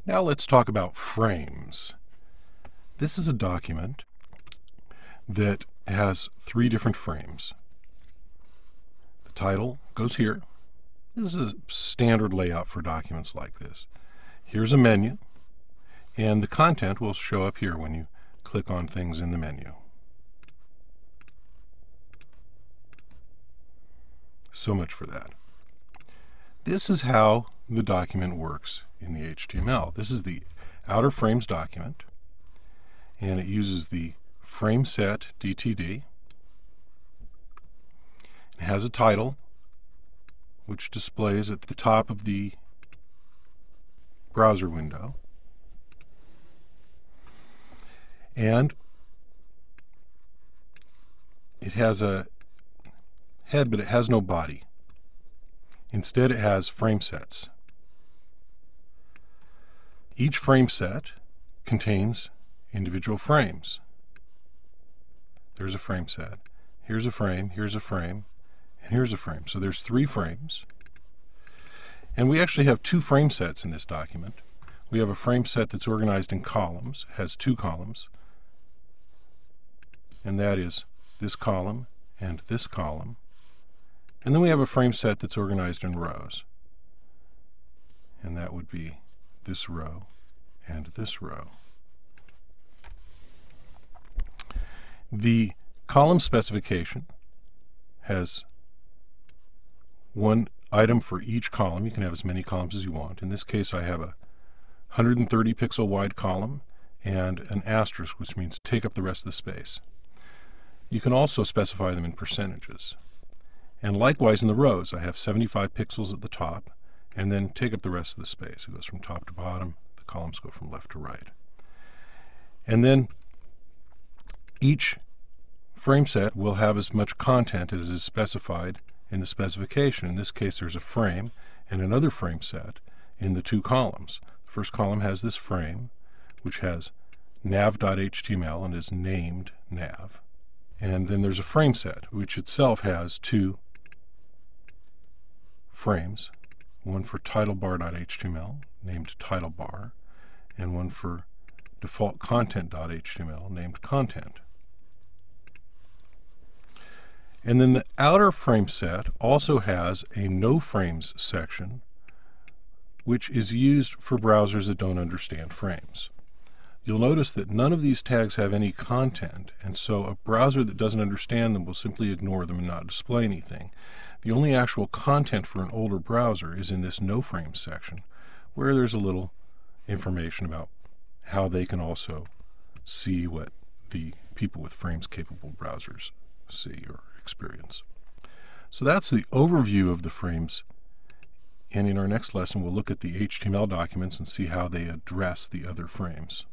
Now let's talk about frames. This is a document that has 3 different frames. The title goes here. This is a standard layout for documents like this. Here's a menu, and the content will show up here when you click on things in the menu. So much for that. This is how the document works in the HTML. This is the outer frames document, and it uses the frame set DTD. It has a title which displays at the top of the browser window, and it has a head, but it has no body. Instead, it has frame sets. Each frame set contains individual frames. There's a frame set. Here's a frame, here's a frame, and here's a frame. So there's 3 frames. And we actually have 2 frame sets in this document. We have a frame set that's organized in columns, has 2 columns, and that is this column and this column. And then we have a frame set that's organized in rows, and that would be this row and this row. The column specification has one item for each column. You can have as many columns as you want. In this case, I have a 130 pixel wide column and an asterisk, which means take up the rest of the space. You can also specify them in percentages. And likewise in the rows, I have 75 pixels at the top, and then take up the rest of the space. It goes from top to bottom. The columns go from left to right. And then each frame set will have as much content as is specified in the specification. In this case, there's a frame and another frame set in the 2 columns. The first column has this frame, which has nav.html and is named nav. And then there's a frame set, which itself has 2 frames, one for titlebar.html named titlebar, and one for default content.html named content. And then the outer frame set also has a no frames section, which is used for browsers that don't understand frames. You'll notice that none of these tags have any content, and so a browser that doesn't understand them will simply ignore them and not display anything. The only actual content for an older browser is in this no frames section, where there's a little information about how they can also see what the people with frames capable browsers see or experience. So that's the overview of the frames, and in our next lesson we'll look at the HTML documents and see how they address the other frames.